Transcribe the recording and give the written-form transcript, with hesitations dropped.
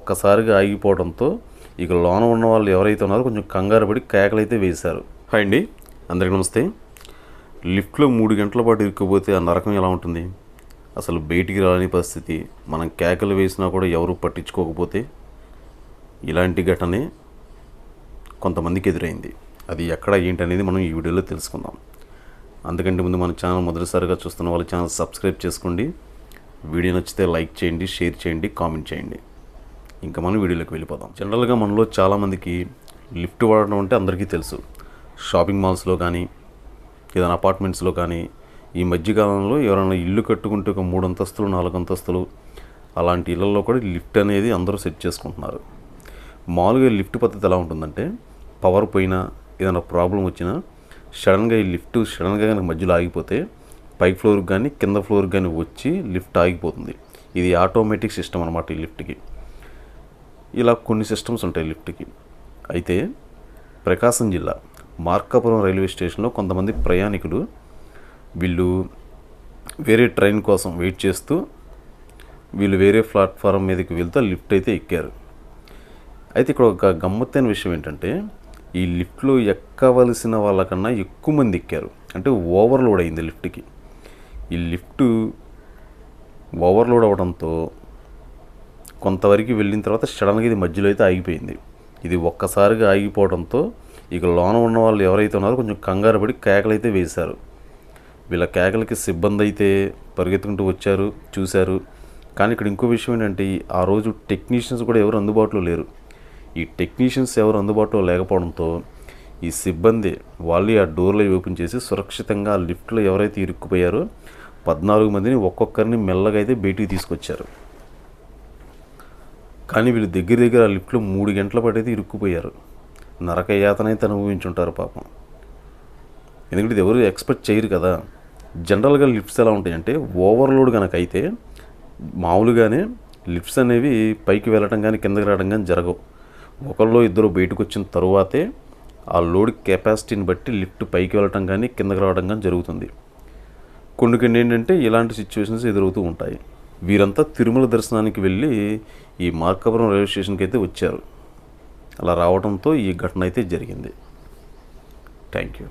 ఒక్కసారిగా ఆగిపోవడంతో ఇక లోన ఉన్న వాళ్ళు ఎవరైతే ఉన్నారో కొంచెం కంగారు పడి కేకలైతే వేశారు. హాయ్ అండి, అందరికీ నమస్తే. లిఫ్ట్లో 3 గంటల పాటు ఇరుక్కుపోతే ఆ నరకం ఎలా ఉంటుంది? అసలు బయటికి రాని పరిస్థితి, మనం కేకలు వేసినా కూడా ఎవరు పట్టించుకోకపోతే ఇలాంటి ఘటనే కొంతమందికి ఎదురైంది. అది ఎక్కడ ఏంటి అనేది మనం ఈ వీడియోలో తెలుసుకుందాం. అందుకంటే ముందు మన ఛానల్ మొదటిసారిగా చూస్తున్న వాళ్ళ ఛానల్ సబ్స్క్రైబ్ చేసుకోండి. వీడియో నచ్చితే లైక్ చేయండి, షేర్ చేయండి, కామెంట్ చేయండి. ఇంకా మనం వీడియోలోకి వెళ్ళిపోదాం. జనరల్గా మనలో చాలామందికి లిఫ్ట్ వాడడం అంటే అందరికీ తెలుసు. షాపింగ్ మాల్స్లో కానీ ఏదైనా అపార్ట్మెంట్స్లో కానీ ఈ మధ్యకాలంలో ఎవరైనా ఇల్లు కట్టుకుంటే ఒక 3 అంతస్తులు 4 అంతస్తులు అలాంటి ఇళ్లలో కూడా లిఫ్ట్ అనేది అందరూ సెట్ చేసుకుంటున్నారు. మామూలుగా లిఫ్ట్ పద్ధతి ఎలా ఉంటుందంటే, పవర్ పోయినా ఏదైనా ప్రాబ్లం వచ్చినా సడన్గా ఈ లిఫ్ట్ కనుక మధ్యలో ఆగిపోతే పై ఫ్లోర్కి కానీ కింద ఫ్లోర్కి కానీ వచ్చి లిఫ్ట్ ఆగిపోతుంది. ఇది ఆటోమేటిక్ సిస్టమ్ అన్నమాట ఈ లిఫ్ట్కి. ఇలా కొన్ని సిస్టమ్స్ ఉంటాయి లిఫ్ట్కి. అయితే ప్రకాశం జిల్లా మార్కాపురం రైల్వే స్టేషన్లో కొంతమంది ప్రయాణికులు వీళ్ళు వేరే ట్రైన్ కోసం వెయిట్ చేస్తూ వీళ్ళు వేరే ప్లాట్ఫారం మీదకి వెళ్తే లిఫ్ట్ అయితే ఎక్కారు. అయితే ఇక్కడ ఒక గమ్మత్తైన విషయం ఏంటంటే, ఈ లిఫ్ట్లో ఎక్కవలసిన వాళ్ళకన్నా ఎక్కువ మంది ఎక్కారు. అంటే ఓవర్లోడ్ అయింది లిఫ్ట్కి. ఈ లిఫ్ట్ ఓవర్లోడ్ అవ్వడంతో కొంతవరకు వెళ్ళిన తర్వాత సడన్గా ఇది మధ్యలో అయితే ఆగిపోయింది. ఇది ఒక్కసారిగా ఆగిపోవడంతో ఇక లోన ఉన్న వాళ్ళు ఎవరైతే ఉన్నారో కొంచెం కంగారు పడి కేకలైతే వేశారు. వీళ్ళ కేకలకి సిబ్బంది అయితే పరిగెత్తుకుంటూ వచ్చారు, చూశారు. కానీ ఇక్కడ ఇంకో విషయం ఏంటంటే, ఆ రోజు టెక్నీషియన్స్ కూడా ఎవరు అందుబాటులో లేరు. ఈ టెక్నీషియన్స్ ఎవరు అందుబాటులో లేకపోవడంతో ఈ సిబ్బంది వాళ్ళే ఆ డోర్లు ఓపెన్ చేసి సురక్షితంగా ఆ లిఫ్ట్లో ఎవరైతే ఇరుక్కుపోయారో 14 మందిని ఒక్కొక్కరిని మెల్లగా అయితే బయటికి తీసుకొచ్చారు. కానీ వీళ్ళు దగ్గర ఆ లిఫ్ట్లో 3 గంటల పాటు అయితే ఇరుక్కుపోయారు. నరక యాతన అయితే అనుభవించుంటారు పాపం. ఎందుకంటే ఇది ఎవరు ఎక్స్పెక్ట్ చేయరు కదా. జనరల్గా లిఫ్ట్స్ ఎలా ఉంటాయంటే, ఓవర్లోడ్ కనుక అయితే మామూలుగానే లిఫ్ట్స్ అనేవి పైకి వెళ్ళటం కానీ కిందకి రావడం కానీ జరగవు. ఒకళ్ళు ఇద్దరు బయటకు వచ్చిన తరువాతే ఆ లోడ్ కెపాసిటీని బట్టి లిఫ్ట్ పైకి వెళ్ళటం కానీ కిందకి రావడం కానీ జరుగుతుంది. కొన్ని ఏంటంటే ఇలాంటి సిచ్యువేషన్స్ ఎదురవుతూ ఉంటాయి. వీరంతా తిరుమల దర్శనానికి వెళ్ళి ఈ మార్కాపురం రైల్వే స్టేషన్కి అయితే వచ్చారు. అలా రావడంతో ఈ ఘటన అయితే జరిగింది. Thank you.